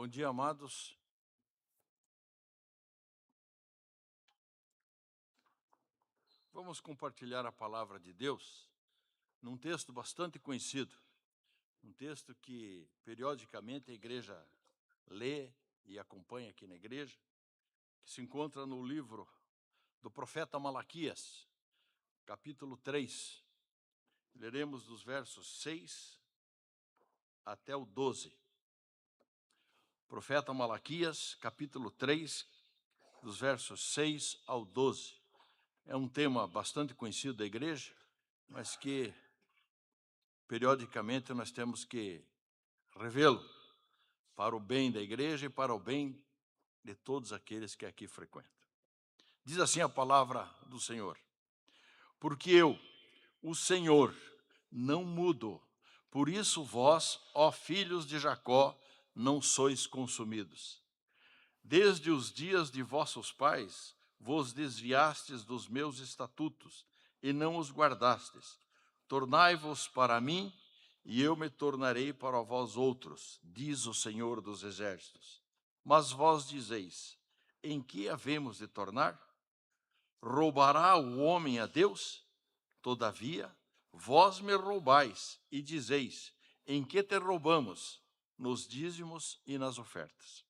Bom dia, amados. Vamos compartilhar a palavra de Deus num texto bastante conhecido, um texto que periodicamente a igreja lê e acompanha aqui na igreja, que se encontra no livro do profeta Malaquias, capítulo 3. Leremos dos versos 6 até o 12. Profeta Malaquias, capítulo 3, dos versos 6 ao 12. É um tema bastante conhecido da igreja, mas que periodicamente nós temos que revê-lo para o bem da igreja e para o bem de todos aqueles que aqui frequentam. Diz assim a palavra do Senhor: porque eu, o Senhor, não mudo, por isso vós, ó filhos de Jacó, não sois consumidos. Desde os dias de vossos pais, vos desviastes dos meus estatutos e não os guardastes. Tornai-vos para mim, e eu me tornarei para vós outros, diz o Senhor dos Exércitos. Mas vós dizeis: em que havemos de tornar? Roubará o homem a Deus? Todavia, vós me roubais e dizeis: em que te roubamos? Nos dízimos e nas ofertas.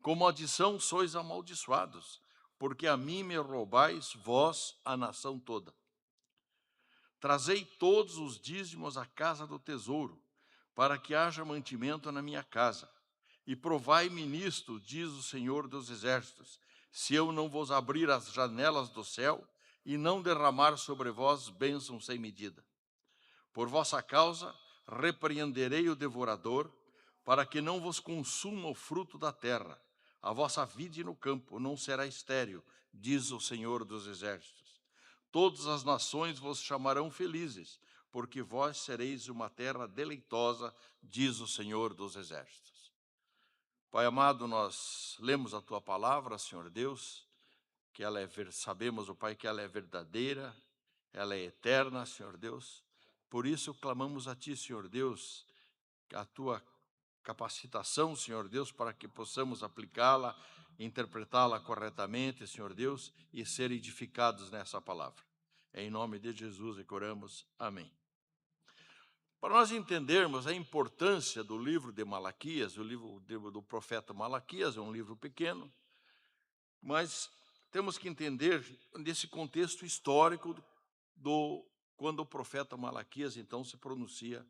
Com maldição sois amaldiçoados, porque a mim me roubais, vós, a nação toda. Trazei todos os dízimos à casa do tesouro, para que haja mantimento na minha casa. E provai-me nisto, diz o Senhor dos Exércitos, se eu não vos abrir as janelas do céu e não derramar sobre vós bênçãos sem medida. Por vossa causa, repreenderei o devorador, para que não vos consuma o fruto da terra. A vossa vide no campo não será estéril, diz o Senhor dos Exércitos. Todas as nações vos chamarão felizes, porque vós sereis uma terra deleitosa, diz o Senhor dos Exércitos. Pai amado, nós lemos a Tua palavra, Senhor Deus, que ela sabemos, ó Pai, que ela é verdadeira, ela é eterna, Senhor Deus. Por isso clamamos a Ti, Senhor Deus, a Tua capacitação, Senhor Deus, para que possamos aplicá-la, interpretá-la corretamente, Senhor Deus, e ser edificados nessa palavra. É em nome de Jesus que oramos. Amém. Para nós entendermos a importância do livro de Malaquias, o livro do profeta Malaquias, é um livro pequeno, mas temos que entender nesse contexto histórico quando o profeta Malaquias, então, se pronuncia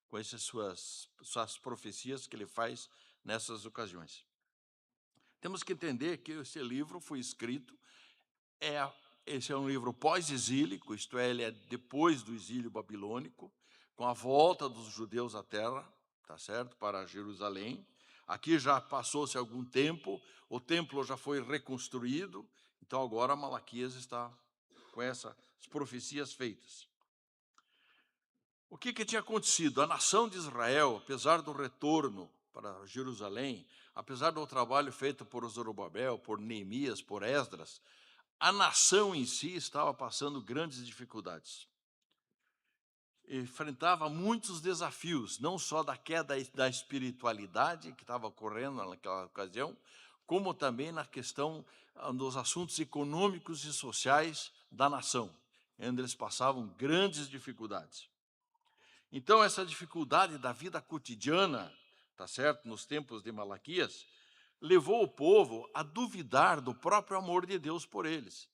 com essas suas profecias que ele faz nessas ocasiões. Temos que entender que esse livro foi escrito, esse é um livro pós-exílico, isto é, ele é depois do exílio babilônico, com a volta dos judeus à terra, tá certo, para Jerusalém. Aqui já passou-se algum tempo, o templo já foi reconstruído, então agora Malaquias está com essas profecias feitas. O que tinha acontecido? A nação de Israel, apesar do retorno para Jerusalém, apesar do trabalho feito por Zorobabel, por Neemias, por Esdras, a nação em si estava passando grandes dificuldades. Enfrentava muitos desafios, não só da queda da espiritualidade que estava ocorrendo naquela ocasião, como também na questão dos assuntos econômicos e sociais da nação, onde eles passavam grandes dificuldades. Então, essa dificuldade da vida cotidiana, tá certo, nos tempos de Malaquias, levou o povo a duvidar do próprio amor de Deus por eles.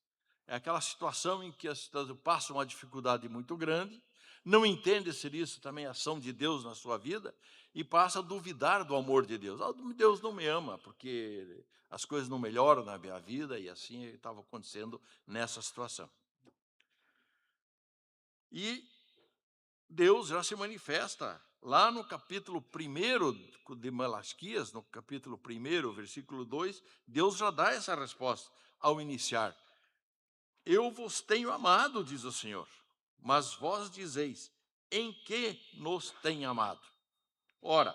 É aquela situação em que as pessoas passam uma dificuldade muito grande, não entende se isso também é ação de Deus na sua vida e passa a duvidar do amor de Deus. Deus não me ama porque as coisas não melhoram na minha vida, e assim estava acontecendo nessa situação. E Deus já se manifesta lá no capítulo 1 de Malaquias, no capítulo 1, versículo 2, Deus já dá essa resposta ao iniciar. Eu vos tenho amado, diz o Senhor, mas vós dizeis, em que nos tem amado? Ora,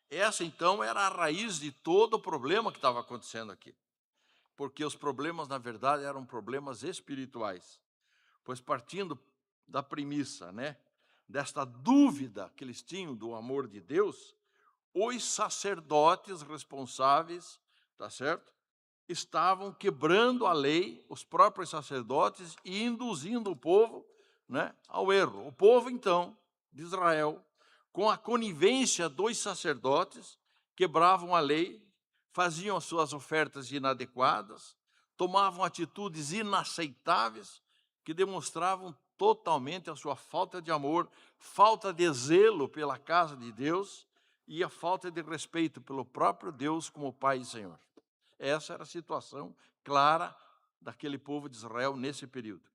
essa então era a raiz de todo o problema que estava acontecendo aqui. Porque os problemas, na verdade, eram problemas espirituais. Pois partindo da premissa, desta dúvida que eles tinham do amor de Deus, os sacerdotes responsáveis, tá certo? Estavam quebrando a lei, os próprios sacerdotes, e induzindo o povo, né, ao erro. O povo, então, de Israel, com a conivência dos sacerdotes, quebravam a lei, faziam as suas ofertas inadequadas, tomavam atitudes inaceitáveis que demonstravam totalmente a sua falta de amor, falta de zelo pela casa de Deus e a falta de respeito pelo próprio Deus como Pai e Senhor. Essa era a situação clara daquele povo de Israel nesse período.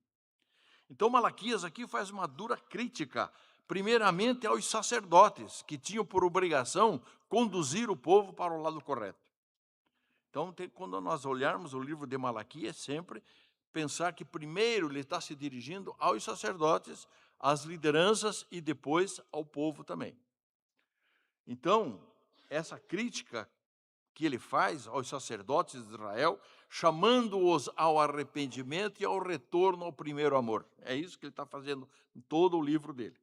Então Malaquias aqui faz uma dura crítica, primeiramente aos sacerdotes, que tinham por obrigação conduzir o povo para o lado correto. Então, quando nós olharmos o livro de Malaquias, sempre pensar que primeiro ele está se dirigindo aos sacerdotes, às lideranças e depois ao povo também. Então, essa crítica que ele faz aos sacerdotes de Israel, chamando-os ao arrependimento e ao retorno ao primeiro amor. É isso que ele está fazendo em todo o livro dele.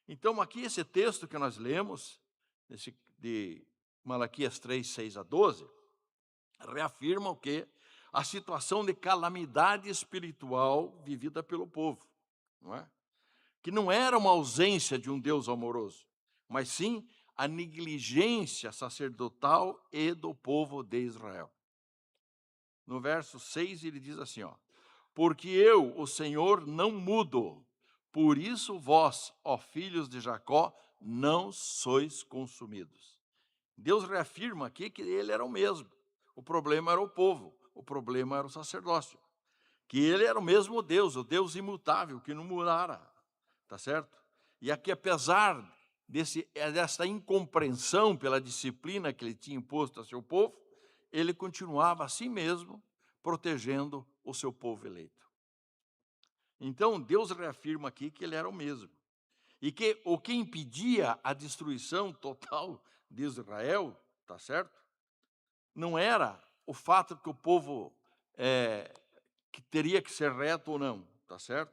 Então, aqui esse texto que nós lemos, de Malaquias 3, 6 a 12, reafirma o quê? A situação de calamidade espiritual vivida pelo povo, não é? Que não era uma ausência de um Deus amoroso, mas sim a negligência sacerdotal e do povo de Israel. No verso 6 ele diz assim, ó: porque eu, o Senhor, não mudo, por isso vós, ó filhos de Jacó, não sois consumidos. Deus reafirma aqui que ele era o mesmo. O problema era o povo, o problema era o sacerdócio. Que ele era o mesmo Deus, o Deus imutável, que não mudara, tá certo? E aqui, apesar dessa incompreensão pela disciplina que ele tinha imposto a seu povo, ele continuava a si mesmo protegendo o seu povo eleito. Então, Deus reafirma aqui que ele era o mesmo. E que o que impedia a destruição total de Israel, tá certo? Não era o fato que o povo que teria que ser reto ou não, tá certo?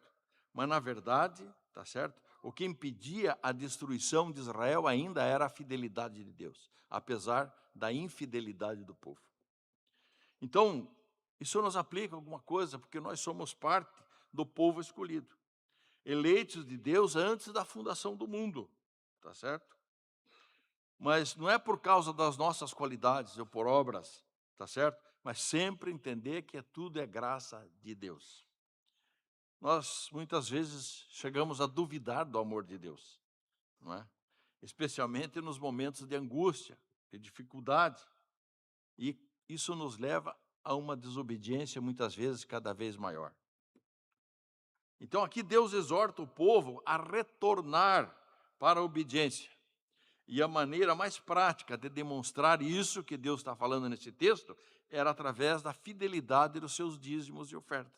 Mas na verdade, tá certo? O que impedia a destruição de Israel ainda era a fidelidade de Deus, apesar da infidelidade do povo. Então, isso nos aplica alguma coisa, porque nós somos parte do povo escolhido, eleitos de Deus antes da fundação do mundo, tá certo? Mas não é por causa das nossas qualidades ou por obras, tá certo? Mas sempre entender que tudo é graça de Deus. Nós muitas vezes chegamos a duvidar do amor de Deus, não é? Especialmente nos momentos de angústia, de dificuldade. E isso nos leva a uma desobediência muitas vezes cada vez maior. Então aqui Deus exorta o povo a retornar para a obediência. E a maneira mais prática de demonstrar isso que Deus está falando nesse texto era através da fidelidade dos seus dízimos e ofertas.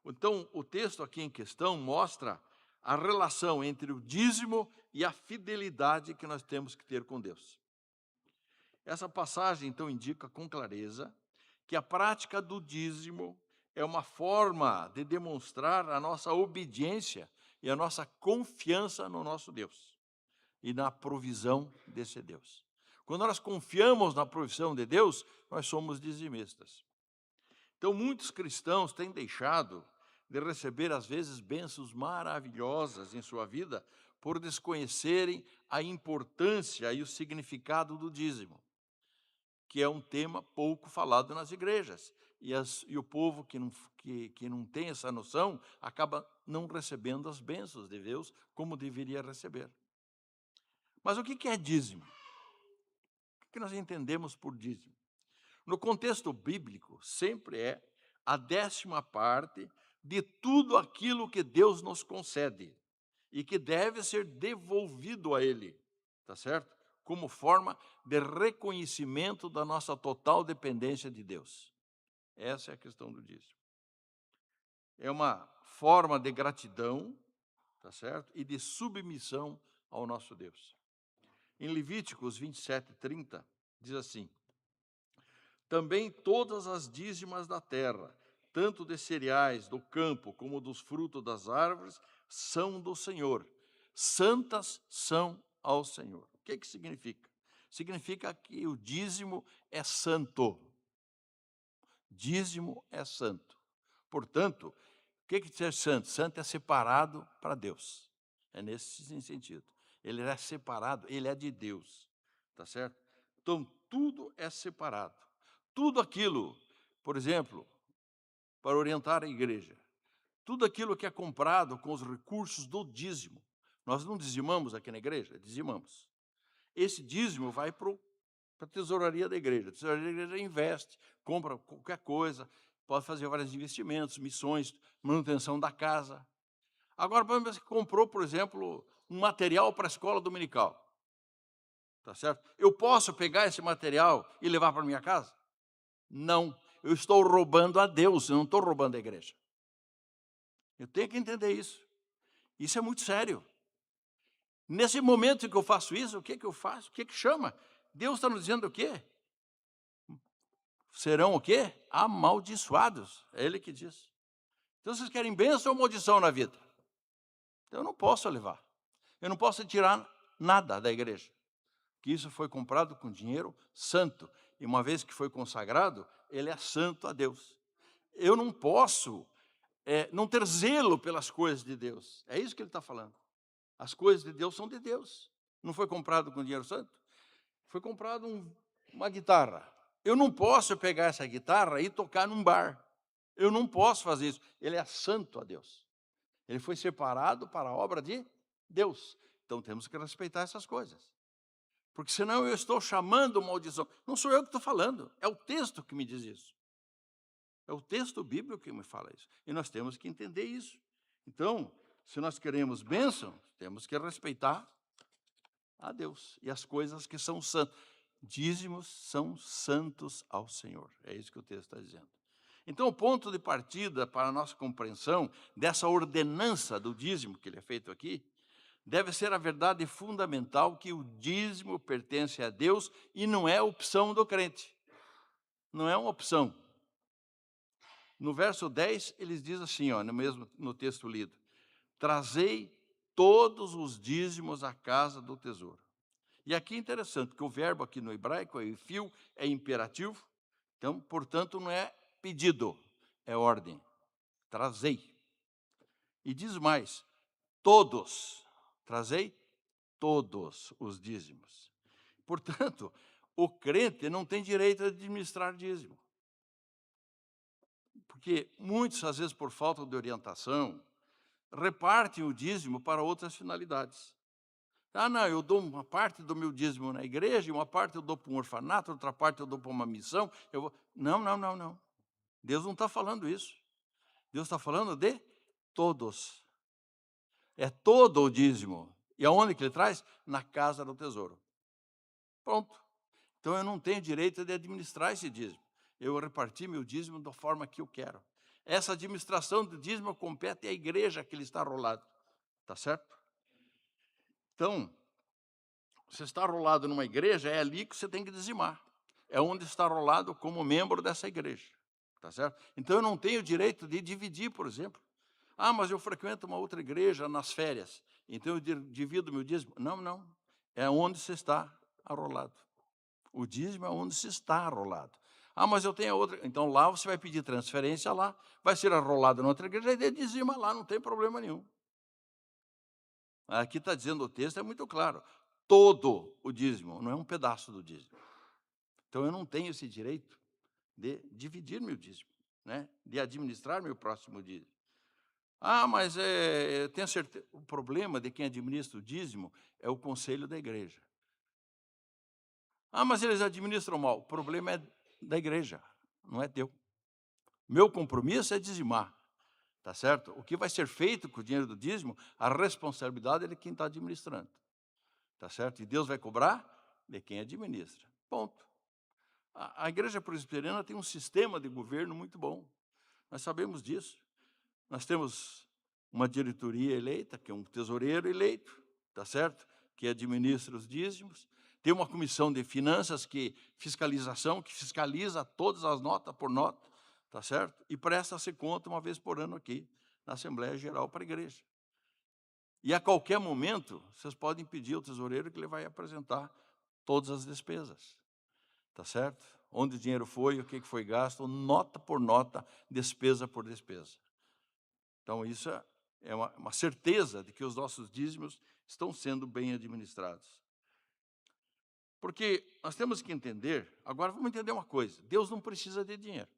Então, o texto aqui em questão mostra a relação entre o dízimo e a fidelidade que nós temos que ter com Deus. Essa passagem, então, indica com clareza que a prática do dízimo é uma forma de demonstrar a nossa obediência e a nossa confiança no nosso Deus e na provisão desse Deus. Quando nós confiamos na provisão de Deus, nós somos dizimistas. Então, muitos cristãos têm deixado de receber, às vezes, bênçãos maravilhosas em sua vida por desconhecerem a importância e o significado do dízimo, que é um tema pouco falado nas igrejas. E o povo que não tem essa noção acaba não recebendo as bênçãos de Deus como deveria receber. Mas o que é dízimo? O que nós entendemos por dízimo? No contexto bíblico, sempre é a 10ª parte de tudo aquilo que Deus nos concede e que deve ser devolvido a Ele, tá certo? Como forma de reconhecimento da nossa total dependência de Deus. Essa é a questão do dízimo. É uma forma de gratidão, tá certo? E de submissão ao nosso Deus. Em Levíticos 27:30, diz assim: também todas as dízimas da terra, tanto de cereais do campo como dos frutos das árvores, são do Senhor. Santas são ao Senhor. que significa? Significa que o dízimo é santo. Dízimo é santo. Portanto, o que é ser santo? Santo é separado para Deus. É nesse sentido. Ele é separado, ele é de Deus. Tá certo? Então, tudo é separado. Tudo aquilo, por exemplo, para orientar a igreja, tudo aquilo que é comprado com os recursos do dízimo. Nós não dizimamos aqui na igreja? Dizimamos. Esse dízimo vai para a tesouraria da igreja. A tesouraria da igreja investe, compra qualquer coisa, pode fazer vários investimentos, missões, manutenção da casa. Agora, você comprou, por exemplo, um material para a escola dominical. Tá certo? Eu posso pegar esse material e levar para minha casa? Não. Eu estou roubando a Deus, eu não estou roubando a igreja. Eu tenho que entender isso. Isso é muito sério. Nesse momento em que eu faço isso, o que eu faço? O que chama? Deus está nos dizendo o quê? Serão o quê? Amaldiçoados. É Ele que diz. Então, vocês querem bênção ou maldição na vida? Então, eu não posso levar. Eu não posso tirar nada da igreja. Que isso foi comprado com dinheiro santo. E uma vez que foi consagrado, ele é santo a Deus. Eu não posso não ter zelo pelas coisas de Deus. É isso que ele está falando. As coisas de Deus são de Deus. Não foi comprado com dinheiro santo? Foi comprado uma guitarra. Eu não posso pegar essa guitarra e tocar num bar. Eu não posso fazer isso. Ele é santo a Deus. Ele foi separado para a obra de Deus. Então temos que respeitar essas coisas. Porque senão eu estou chamando maldição. Não sou eu que estou falando, é o texto que me diz isso. É o texto bíblico que me fala isso. E nós temos que entender isso. Então, se nós queremos bênção, temos que respeitar a Deus e as coisas que são santas. Dízimos são santos ao Senhor. É isso que o texto está dizendo. Então, o ponto de partida para a nossa compreensão dessa ordenança do dízimo que ele é feito aqui, deve ser a verdade fundamental que o dízimo pertence a Deus e não é opção do crente. Não é uma opção. No verso 10, ele diz assim, no texto lido: trazei todos os dízimos à casa do tesouro. E aqui é interessante, porque o verbo aqui no hebraico, fio, é imperativo, então, portanto, não é pedido, é ordem. Trazei. E diz mais, todos, trazei todos os dízimos. Portanto, o crente não tem direito a administrar dízimo. Porque muitos, às vezes, por falta de orientação, repartem o dízimo para outras finalidades. Não, eu dou uma parte do meu dízimo na igreja, uma parte eu dou para um orfanato, outra parte eu dou para uma missão. Não. Deus não está falando isso. Deus está falando de todos. É todo o dízimo. E aonde que ele traz? Na casa do tesouro. Pronto. Então eu não tenho direito de administrar esse dízimo. Eu reparti meu dízimo da forma que eu quero. Essa administração do dízimo compete à igreja que ele está rolado. Tá certo? Então, você está rolado numa igreja, é ali que você tem que dizimar. É onde está rolado como membro dessa igreja. Tá certo? Então eu não tenho direito de dividir, por exemplo. Mas eu frequento uma outra igreja nas férias, então eu divido meu dízimo. Não. É onde você está arrolado. O dízimo é onde se está arrolado. Mas eu tenho outra. Então lá você vai pedir transferência lá, vai ser arrolado na outra igreja e dizima lá, não tem problema nenhum. Aqui está dizendo o texto, é muito claro. Todo o dízimo, não é um pedaço do dízimo. Então eu não tenho esse direito de dividir meu dízimo, né? De administrar meu próximo dízimo. Mas eu tenho certeza. O problema de quem administra o dízimo é o conselho da igreja. Mas eles administram mal. O problema é da igreja, não é teu. Meu compromisso é dizimar, tá certo? O que vai ser feito com o dinheiro do dízimo, a responsabilidade é de quem está administrando, tá certo? E Deus vai cobrar de quem administra. Ponto. A igreja presbiteriana tem um sistema de governo muito bom. Nós sabemos disso. Nós temos uma diretoria eleita, que é um tesoureiro eleito, tá certo? Que administra os dízimos. Tem uma comissão de finanças que fiscaliza todas as notas por nota, tá certo? E presta-se conta uma vez por ano aqui, na Assembleia Geral para a igreja. E a qualquer momento, vocês podem pedir ao tesoureiro que ele vai apresentar todas as despesas. Tá certo? Onde o dinheiro foi, o que foi gasto, nota por nota, despesa por despesa. Então, isso é uma certeza de que os nossos dízimos estão sendo bem administrados. Porque nós temos que entender, agora vamos entender uma coisa, Deus não precisa de dinheiro.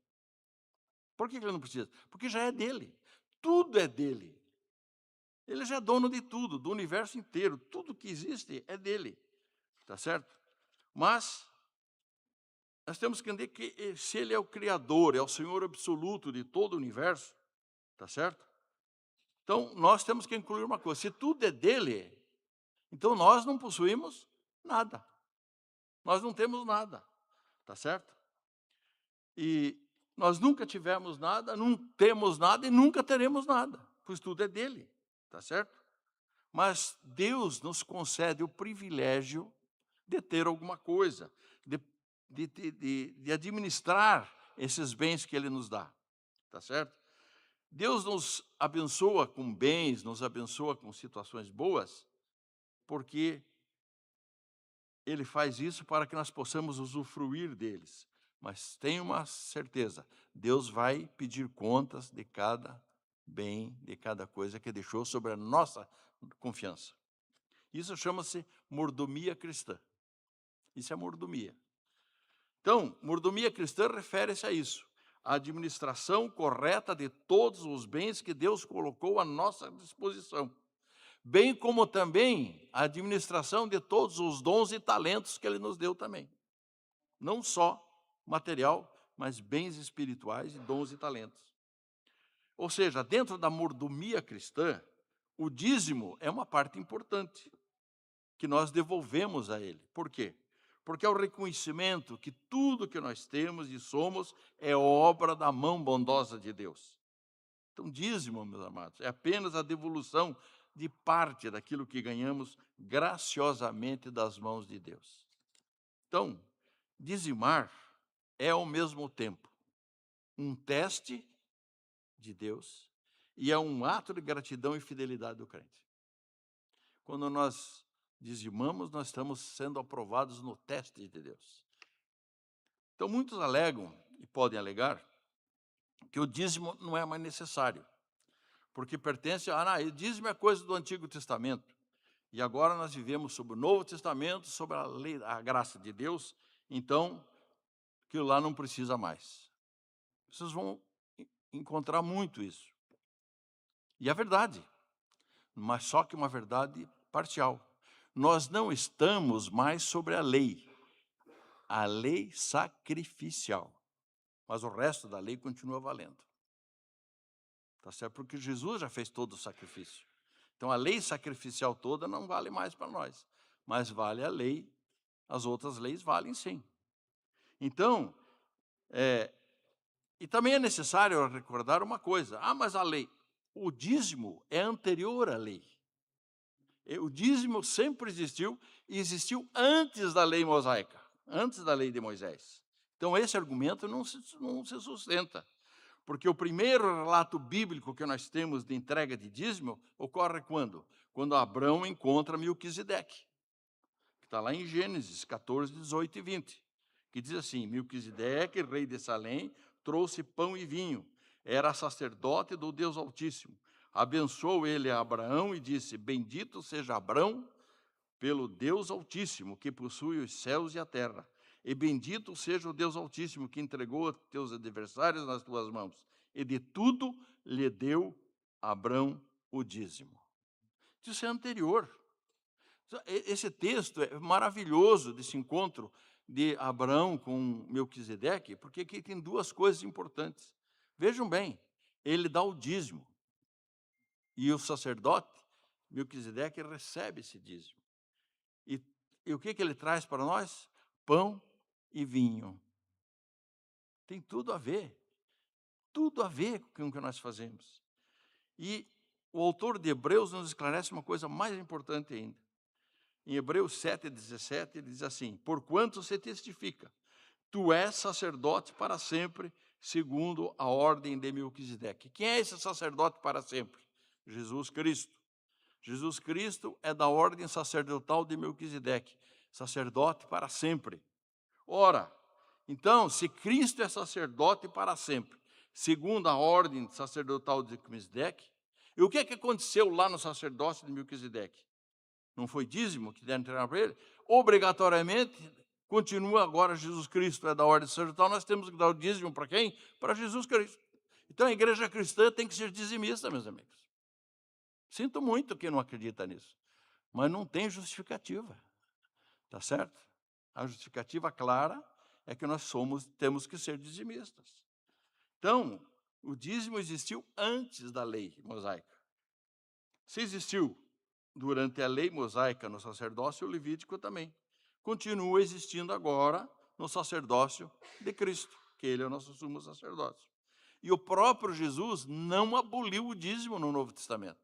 Por que ele não precisa? Porque já é dele, tudo é dele. Ele já é dono de tudo, do universo inteiro, tudo que existe é dele, tá certo? Mas nós temos que entender que se ele é o Criador, é o Senhor absoluto de todo o universo, tá certo? Então, nós temos que incluir uma coisa, se tudo é dele, então nós não possuímos nada. Nós não temos nada, tá certo? E nós nunca tivemos nada, não temos nada e nunca teremos nada, pois tudo é dele, tá certo? Mas Deus nos concede o privilégio de ter alguma coisa, de administrar esses bens que ele nos dá, tá certo? Deus nos abençoa com bens, nos abençoa com situações boas, porque ele faz isso para que nós possamos usufruir deles. Mas tenha uma certeza, Deus vai pedir contas de cada bem, de cada coisa que deixou sobre a nossa confiança. Isso chama-se mordomia cristã. Isso é mordomia. Então, mordomia cristã refere-se a isso, a administração correta de todos os bens que Deus colocou à nossa disposição, bem como também a administração de todos os dons e talentos que Ele nos deu também. Não só material, mas bens espirituais e dons e talentos. Ou seja, dentro da mordomia cristã, o dízimo é uma parte importante que nós devolvemos a Ele. Por quê? Porque é o reconhecimento que tudo que nós temos e somos é obra da mão bondosa de Deus. Então, dízimo, meus amados, é apenas a devolução de parte daquilo que ganhamos graciosamente das mãos de Deus. Então, dizimar é ao mesmo tempo um teste de Deus e é um ato de gratidão e fidelidade do crente. Quando nós dizimamos, nós estamos sendo aprovados no teste de Deus. Então, muitos alegam, e podem alegar, que o dízimo não é mais necessário, porque pertence o dízimo é coisa do Antigo Testamento, e agora nós vivemos sob o Novo Testamento, sobre a lei, a graça de Deus, então, aquilo lá não precisa mais. Vocês vão encontrar muito isso. E é verdade, mas só que uma verdade parcial. Nós não estamos mais sobre a lei sacrificial, mas o resto da lei continua valendo. Tá certo? Porque Jesus já fez todo o sacrifício. Então a lei sacrificial toda não vale mais para nós, mas vale a lei, as outras leis valem sim. Então, e também é necessário recordar uma coisa, mas a lei, o dízimo é anterior à lei. O dízimo sempre existiu e existiu antes da lei mosaica, antes da lei de Moisés. Então esse argumento não se sustenta, porque o primeiro relato bíblico que nós temos de entrega de dízimo ocorre quando? Quando Abrão encontra Melquisedeque, que está lá em Gênesis 14, 18 e 20, que diz assim: Melquisedeque, rei de Salém, trouxe pão e vinho, era sacerdote do Deus Altíssimo. Abençoou ele a Abraão e disse: bendito seja Abrão pelo Deus Altíssimo, que possui os céus e a terra. E bendito seja o Deus Altíssimo, que entregou a teus adversários nas tuas mãos. E de tudo lhe deu Abrão o dízimo. Isso é anterior. Esse texto é maravilhoso, desse encontro de Abraão com Melquisedeque, porque aqui tem duas coisas importantes. Vejam bem, ele dá o dízimo. E o sacerdote, Melquisedeque, recebe esse dízimo. E o que ele traz para nós? Pão e vinho. Tem tudo a ver com o que nós fazemos. E o autor de Hebreus nos esclarece uma coisa mais importante ainda. Em Hebreus 7,17, ele diz assim: porquanto se testifica, tu és sacerdote para sempre, segundo a ordem de Melquisedeque. Quem é esse sacerdote para sempre? Jesus Cristo. Jesus Cristo é da ordem sacerdotal de Melquisedeque, sacerdote para sempre. Ora, então, se Cristo é sacerdote para sempre, segundo a ordem sacerdotal de Melquisedeque, e o que é que aconteceu lá no sacerdócio de Melquisedeque? Não foi dízimo que deram entregar para ele? Obrigatoriamente, continua agora Jesus Cristo é da ordem sacerdotal, nós temos que dar o dízimo para quem? Para Jesus Cristo. Então a igreja cristã tem que ser dizimista, meus amigos. Sinto muito quem não acredita nisso, mas não tem justificativa, tá certo? A justificativa clara é que nós temos que ser dizimistas. Então, o dízimo existiu antes da lei mosaica. Se existiu durante a lei mosaica no sacerdócio, o levítico também continua existindo agora no sacerdócio de Cristo, que ele é o nosso sumo sacerdócio. E o próprio Jesus não aboliu o dízimo no Novo Testamento.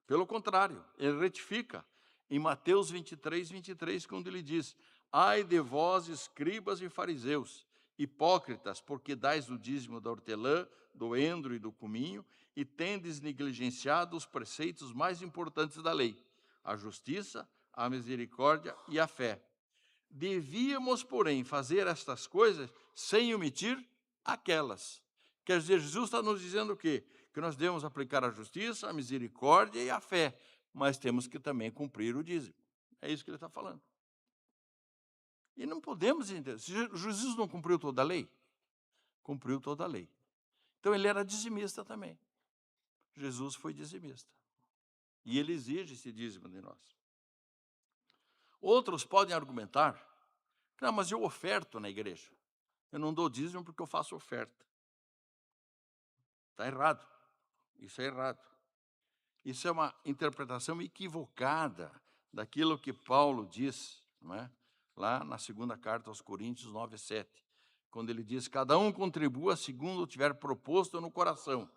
Pelo contrário, ele retifica em Mateus 23, quando ele diz: ai de vós, escribas e fariseus, hipócritas, porque dais o dízimo da hortelã, do endro e do cominho, e tendes negligenciado os preceitos mais importantes da lei, a justiça, a misericórdia e a fé. Devíamos, porém, fazer estas coisas sem omitir aquelas. Quer dizer, Jesus está nos dizendo o quê? Que nós devemos aplicar a justiça, a misericórdia e a fé, mas temos que também cumprir o dízimo. É isso que ele está falando. E não podemos entender. Se Jesus não cumpriu toda a lei, cumpriu toda a lei. Então ele era dizimista também. Jesus foi dizimista. E ele exige esse dízimo de nós. Outros podem argumentar: não, mas eu oferto na igreja. Eu não dou dízimo porque eu faço oferta. Está errado. Isso é errado. Isso é uma interpretação equivocada daquilo que Paulo diz, não é? Lá na segunda carta aos Coríntios 9:7, quando ele diz: cada um contribua segundo tiver proposto no coração,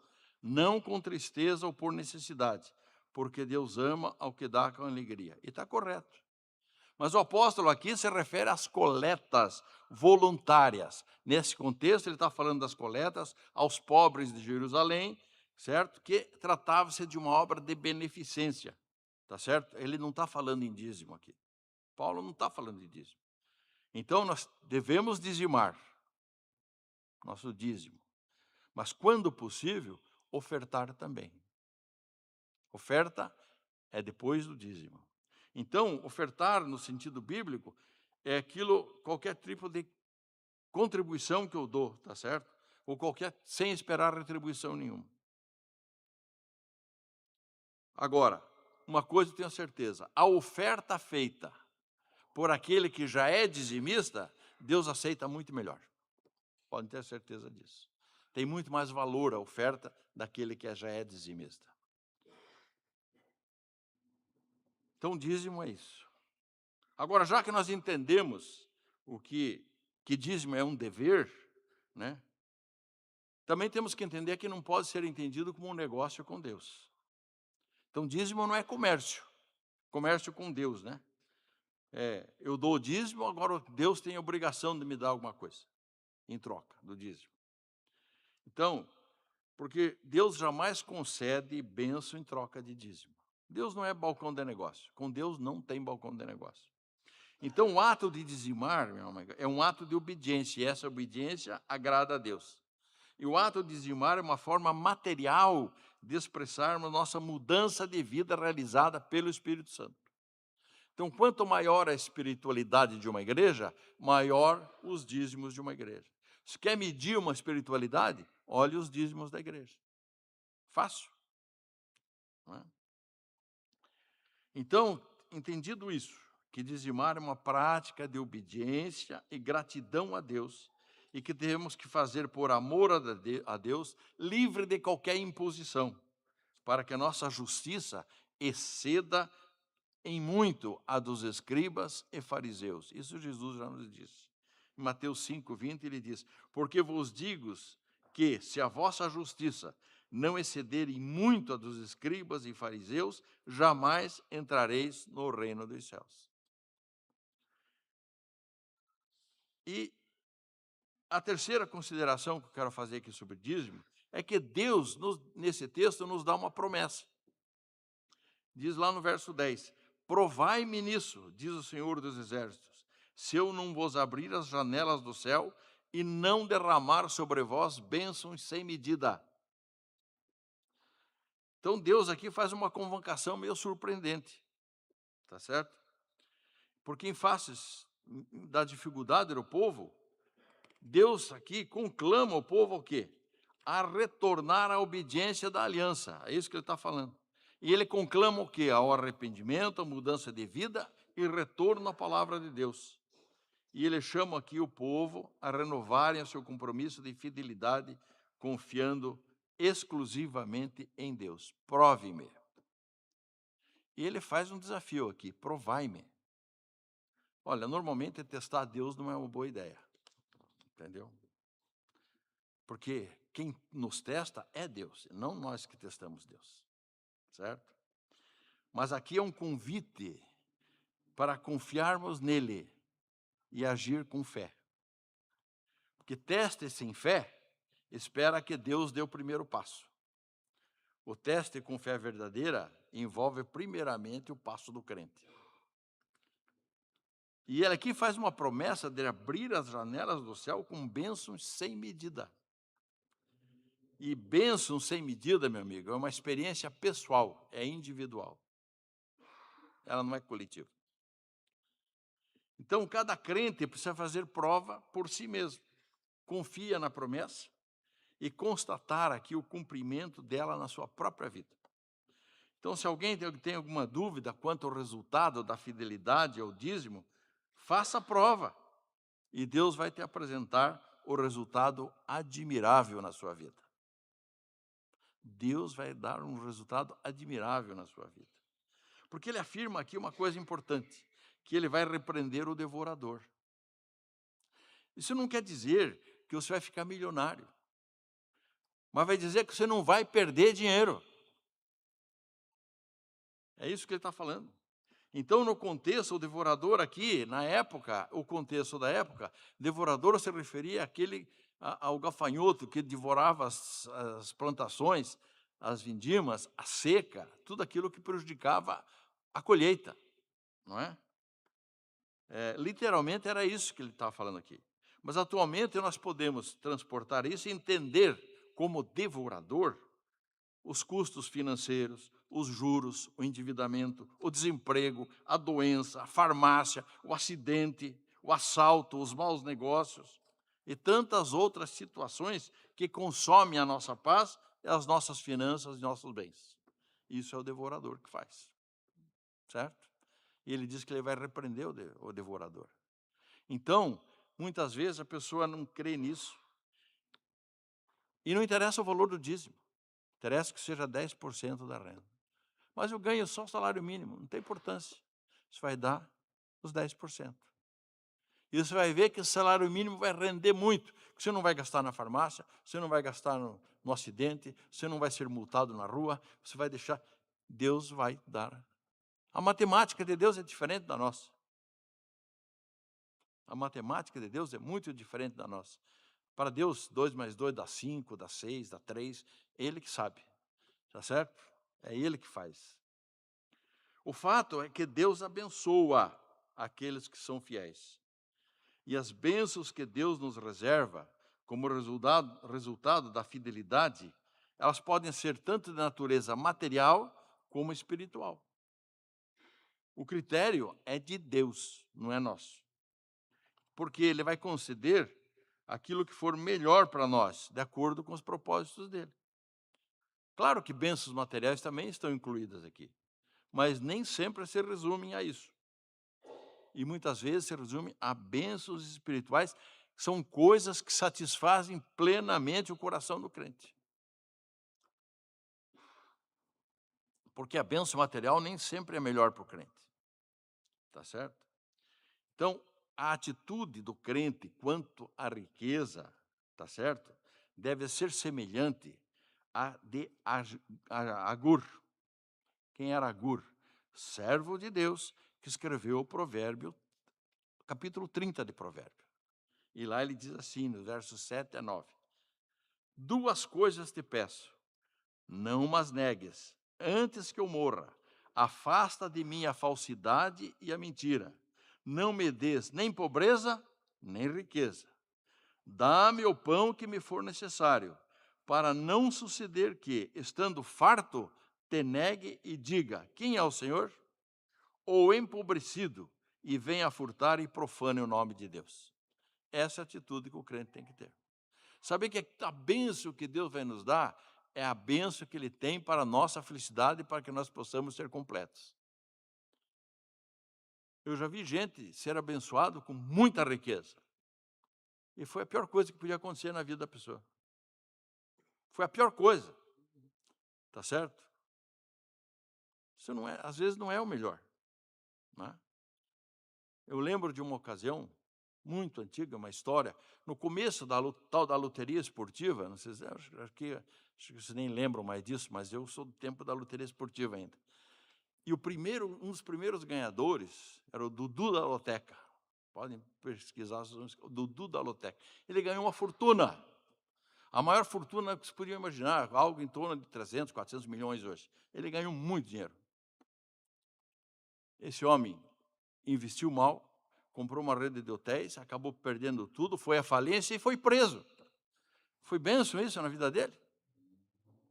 não com tristeza ou por necessidade, porque Deus ama ao que dá com alegria. E está correto. Mas o apóstolo aqui se refere às coletas voluntárias. Nesse contexto, ele está falando das coletas aos pobres de Jerusalém, certo? Que tratava-se de uma obra de beneficência, tá certo? Ele não está falando em dízimo aqui. Paulo não está falando de dízimo. Então, nós devemos dizimar nosso dízimo, mas, quando possível, ofertar também. Oferta é depois do dízimo. Então, ofertar no sentido bíblico é aquilo, qualquer tipo de contribuição que eu dou, tá certo? Ou qualquer, sem esperar retribuição nenhuma. Agora, uma coisa eu tenho certeza: a oferta feita por aquele que já é dizimista, Deus aceita muito melhor. Podem ter certeza disso. Tem muito mais valor a oferta daquele que já é dizimista. Então, dízimo é isso. Agora, já que nós entendemos que dízimo é um dever, né? Também temos que entender que não pode ser entendido como um negócio com Deus. Então, dízimo não é comércio com Deus, né? Eu dou o dízimo, agora Deus tem a obrigação de me dar alguma coisa em troca do dízimo. Então, porque Deus jamais concede bênção em troca de dízimo. Deus não é balcão de negócio. Com Deus não tem balcão de negócio. Então, o ato de dizimar, meu amigo, é um ato de obediência, e essa obediência agrada a Deus. E o ato de dizimar é uma forma material de expressarmos nossa mudança de vida realizada pelo Espírito Santo. Então, quanto maior a espiritualidade de uma igreja, maior os dízimos de uma igreja. Se quer medir uma espiritualidade, olhe os dízimos da igreja. Fácil. Não é? Então, entendido isso, que dizimar é uma prática de obediência e gratidão a Deus, e que temos que fazer por amor a Deus, livre de qualquer imposição, para que a nossa justiça exceda em muito a dos escribas e fariseus. Isso Jesus já nos disse. Em Mateus 5:20 ele diz: porque vos digo que, se a vossa justiça não excederem muito a dos escribas e fariseus, jamais entrareis no reino dos céus. E a terceira consideração que eu quero fazer aqui sobre dízimo é que Deus, nesse texto, nos dá uma promessa. Diz lá no verso 10: provai-me nisso, diz o Senhor dos Exércitos, se eu não vos abrir as janelas do céu e não derramar sobre vós bênçãos sem medida. Então Deus aqui faz uma convocação meio surpreendente, tá certo? Porque em faces da dificuldade do povo, Deus aqui conclama o povo ao quê? A retornar à obediência da aliança. É isso que ele está falando. E ele conclama o quê? Ao arrependimento, a mudança de vida e retorno à palavra de Deus. E ele chama aqui o povo a renovarem o seu compromisso de fidelidade, confiando exclusivamente em Deus. Prove-me. E ele faz um desafio aqui: provai-me. Olha, normalmente testar Deus não é uma boa ideia, entendeu? Porque quem nos testa é Deus, não nós que testamos Deus, certo? Mas aqui é um convite para confiarmos nele e agir com fé. Porque teste sem fé, espera que Deus dê o primeiro passo. O teste com fé verdadeira envolve primeiramente o passo do crente. E ele aqui faz uma promessa de abrir as janelas do céu com bênçãos sem medida. E bênção sem medida, meu amigo, é uma experiência pessoal, é individual. Ela não é coletiva. Então, cada crente precisa fazer prova por si mesmo. Confia na promessa e constatar aqui o cumprimento dela na sua própria vida. Então, se alguém tem alguma dúvida quanto ao resultado da fidelidade ao dízimo, faça a prova e Deus vai te apresentar o resultado admirável na sua vida. Deus vai dar um resultado admirável na sua vida. Porque ele afirma aqui uma coisa importante, que ele vai repreender o devorador. Isso não quer dizer que você vai ficar milionário, mas vai dizer que você não vai perder dinheiro. É isso que ele está falando. Então, no contexto, o devorador aqui, na época, o contexto da época, devorador se referia ao gafanhoto que devorava as plantações, as vindimas, a seca, tudo aquilo que prejudicava a colheita, não é? Literalmente era isso que ele estava falando aqui. Mas atualmente nós podemos transportar isso e entender como devorador os custos financeiros, os juros, o endividamento, o desemprego, a doença, a farmácia, o acidente, o assalto, os maus negócios e tantas outras situações que consomem a nossa paz, as nossas finanças e nossos bens. Isso é o devorador que faz, certo? E ele diz que ele vai repreender o devorador. Então, muitas vezes a pessoa não crê nisso. E não interessa o valor do dízimo. Interessa que seja 10% da renda. Mas eu ganho só o salário mínimo, não tem importância. Isso vai dar os 10%. E você vai ver que o salário mínimo vai render muito. Que você não vai gastar na farmácia, você não vai gastar no acidente, você não vai ser multado na rua, você vai deixar. Deus vai dar. A matemática de Deus é diferente da nossa. A matemática de Deus é muito diferente da nossa. Para Deus, 2 mais 2 dá 5, dá 6, dá 3. Ele que sabe. Tá certo? É Ele que faz. O fato é que Deus abençoa aqueles que são fiéis. E as bênçãos que Deus nos reserva, como resultado da fidelidade, elas podem ser tanto de natureza material como espiritual. O critério é de Deus, não é nosso. Porque Ele vai conceder aquilo que for melhor para nós, de acordo com os propósitos dEle. Claro que bênçãos materiais também estão incluídas aqui, mas nem sempre se resumem a isso. E muitas vezes se resume a bênçãos espirituais, que são coisas que satisfazem plenamente o coração do crente. Porque a bênção material nem sempre é melhor para o crente. Tá certo? Então, a atitude do crente quanto à riqueza, tá certo? Deve ser semelhante à de Agur. Quem era Agur? Servo de Deus, que escreveu o provérbio, capítulo 30 de Provérbio. E lá ele diz assim, nos versos 7 a 9. 2 coisas te peço, não mas negues, antes que eu morra. Afasta de mim a falsidade e a mentira. Não me des nem pobreza, nem riqueza. Dá-me o pão que me for necessário, para não suceder que, estando farto, te negue e diga: quem é o Senhor? Ou empobrecido, e venha furtar e profane o nome de Deus. Essa é a atitude que o crente tem que ter. Saber que a bênção que Deus vai nos dar é a bênção que Ele tem para a nossa felicidade, para que nós possamos ser completos. Eu já vi gente ser abençoado com muita riqueza. E foi a pior coisa que podia acontecer na vida da pessoa. Foi a pior coisa. Tá certo? Isso não é, às vezes não é o melhor. Né? Eu lembro de uma ocasião muito antiga, uma história, no começo da tal da loteria esportiva, não sei se acho que vocês nem lembram mais disso, mas eu sou do tempo da loteria esportiva ainda. E um dos primeiros ganhadores era o Dudu da Loteca. Podem pesquisar, o Dudu da Loteca. Ele ganhou uma fortuna. A maior fortuna que se podia imaginar, algo em torno de 300, 400 milhões hoje. Ele ganhou muito dinheiro. Esse homem investiu mal, comprou uma rede de hotéis, acabou perdendo tudo, foi à falência e foi preso. Foi bênção isso na vida dele?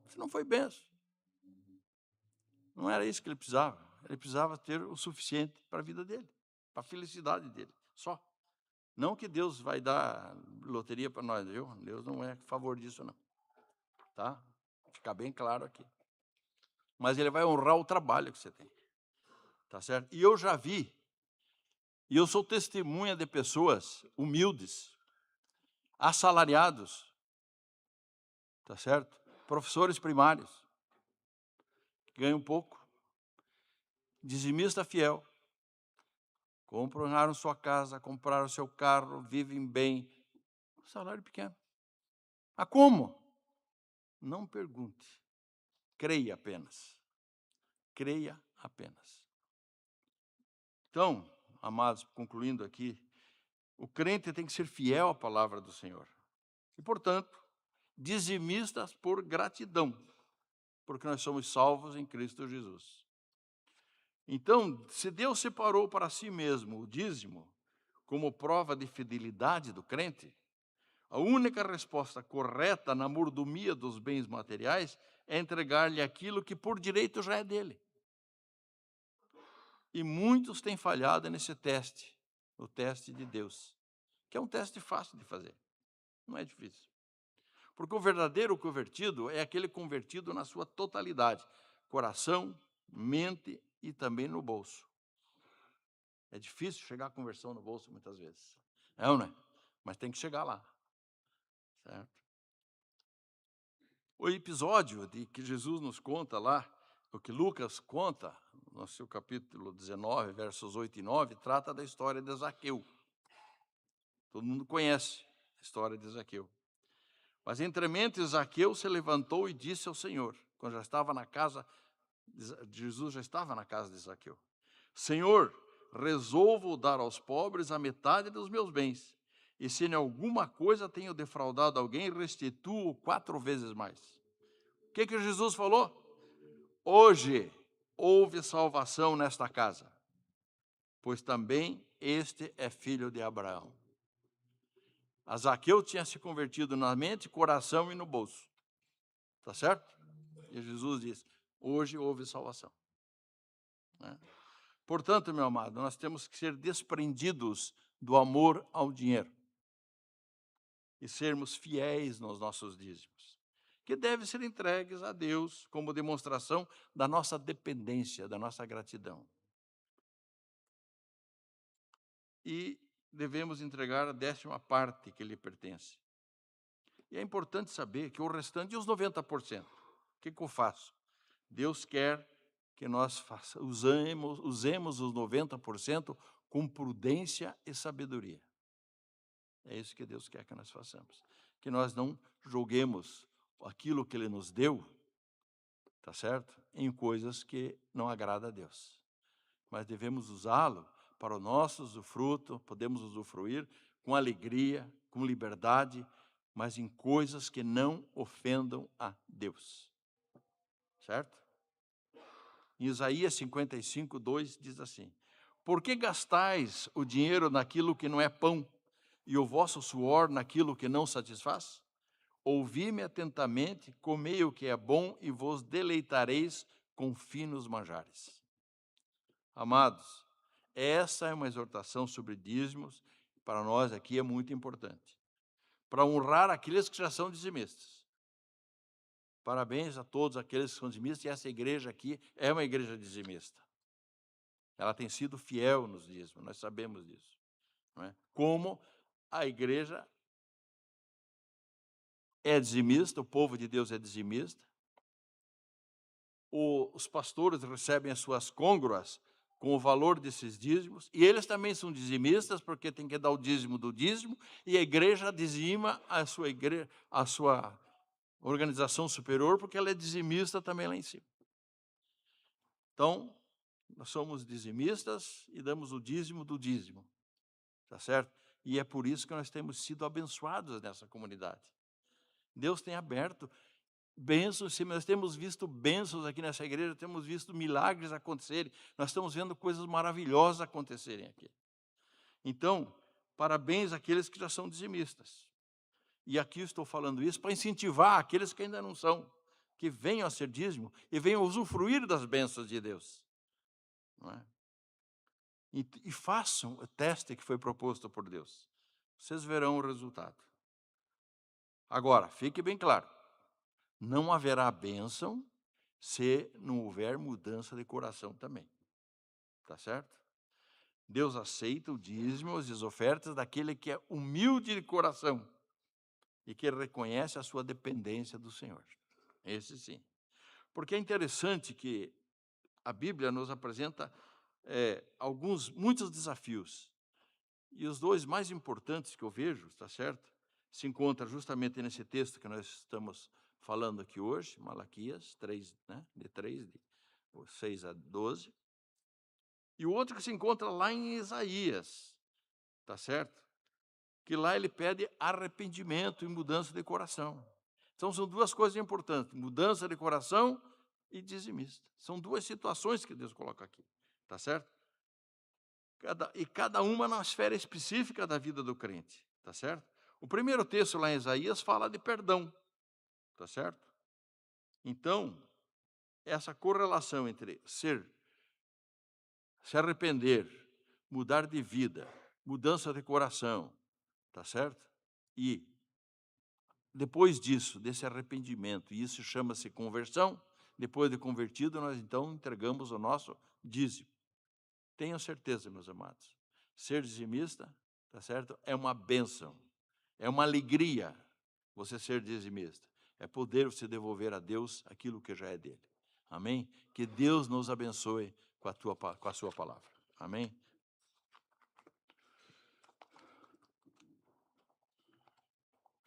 Isso não foi bênção. Não era isso que ele precisava. Ele precisava ter o suficiente para a vida dele, para a felicidade dele, só. Não que Deus vai dar loteria para nós, viu? Deus não é a favor disso, não. Tá? Ficar bem claro aqui. Mas Ele vai honrar o trabalho que você tem. Tá certo? E eu já vi, e eu sou testemunha de pessoas humildes, assalariados, tá certo? Professores primários, que ganham pouco, dizimista fiel, compraram sua casa, compraram seu carro, vivem bem, salário pequeno. Ah, como? Não pergunte, creia apenas. Creia apenas. Então, amados, concluindo aqui, o crente tem que ser fiel à palavra do Senhor. E, portanto, dizimistas por gratidão, porque nós somos salvos em Cristo Jesus. Então, se Deus separou para si mesmo o dízimo como prova de fidelidade do crente, a única resposta correta na mordomia dos bens materiais é entregar-lhe aquilo que por direito já é dele. E muitos têm falhado nesse teste, o teste de Deus, que é um teste fácil de fazer, não é difícil. Porque o verdadeiro convertido é aquele convertido na sua totalidade, coração, mente e também no bolso. É difícil chegar à conversão no bolso muitas vezes, é ou não é? Mas tem que chegar lá, certo? O episódio de que Jesus nos conta lá, o que Lucas conta, no seu capítulo 19, versos 8 e 9, trata da história de Zaqueu. Todo mundo conhece a história de Zaqueu. Mas entremente Zaqueu se levantou e disse ao Senhor, quando já estava na casa, Jesus já estava na casa de Zaqueu: Senhor, resolvo dar aos pobres a metade dos meus bens, e se em alguma coisa tenho defraudado alguém, restituo 4 vezes mais. O que Jesus falou? Hoje houve salvação nesta casa, pois também este é filho de Abraão. A Zaqueu tinha se convertido na mente, coração e no bolso. Tá certo? E Jesus diz: hoje houve salvação. Né? Portanto, meu amado, nós temos que ser desprendidos do amor ao dinheiro e sermos fiéis nos nossos dízimos, que devem ser entregues a Deus como demonstração da nossa dependência, da nossa gratidão. E devemos entregar a 10ª parte que lhe pertence. E é importante saber que o restante, e os 90%, o que eu faço? Deus quer que nós usemos os 90% com prudência e sabedoria. É isso que Deus quer que nós façamos. Que nós não joguemos aquilo que Ele nos deu, tá certo? Em coisas que não agrada a Deus. Mas devemos usá-lo para o nosso usufruto, podemos usufruir com alegria, com liberdade, mas em coisas que não ofendam a Deus. Certo? Em Isaías 55, 2 diz assim: Por que gastais o dinheiro naquilo que não é pão, e o vosso suor naquilo que não satisfaz? Ouvi-me atentamente, comei o que é bom, e vos deleitareis com finos manjares. Amados, essa é uma exortação sobre dízimos, para nós aqui é muito importante, para honrar aqueles que já são dizimistas. Parabéns a todos aqueles que são dizimistas, e essa igreja aqui é uma igreja dizimista. Ela tem sido fiel nos dízimos, nós sabemos disso. Não é? Como a igreja é dizimista, o povo de Deus é dizimista, os pastores recebem as suas côngruas com o valor desses dízimos, e eles também são dizimistas, porque tem que dar o dízimo do dízimo, e a igreja dizima a sua organização superior, porque ela é dizimista também lá em cima. Então, nós somos dizimistas e damos o dízimo do dízimo, tá certo? E é por isso que nós temos sido abençoados nessa comunidade. Deus tem aberto bênçãos, nós temos visto bênçãos aqui nessa igreja, temos visto milagres acontecerem, nós estamos vendo coisas maravilhosas acontecerem aqui. Então, parabéns àqueles que já são dizimistas. E aqui eu estou falando isso para incentivar aqueles que ainda não são, que venham a ser dízimo e venham usufruir das bênçãos de Deus. Não é? E façam o teste que foi proposto por Deus. Vocês verão o resultado. Agora, fique bem claro, não haverá bênção se não houver mudança de coração também. Tá certo? Deus aceita o dízimo e as ofertas daquele que é humilde de coração e que reconhece a sua dependência do Senhor. Esse sim. Porque é interessante que a Bíblia nos apresenta muitos desafios. E os dois mais importantes que eu vejo, está certo? Se encontra justamente nesse texto que nós estamos falando aqui hoje, Malaquias 3, né? De 6 a 12. E o outro que se encontra lá em Isaías, tá certo? Que lá ele pede arrependimento e mudança de coração. Então são duas coisas importantes, mudança de coração e dizimista. São duas situações que Deus coloca aqui, tá certo? Cada uma na esfera específica da vida do crente, tá certo? O primeiro texto lá em Isaías fala de perdão, tá certo? Então, essa correlação entre se arrepender, mudar de vida, mudança de coração, tá certo? E depois disso, desse arrependimento, e isso chama-se conversão, depois de convertido, nós então entregamos o nosso dízimo. Tenham certeza, meus amados, ser dizimista, tá certo? É uma bênção, é uma alegria você ser dizimista. É poder você devolver a Deus aquilo que já é dele. Amém? Que Deus nos abençoe com a sua palavra. Amém?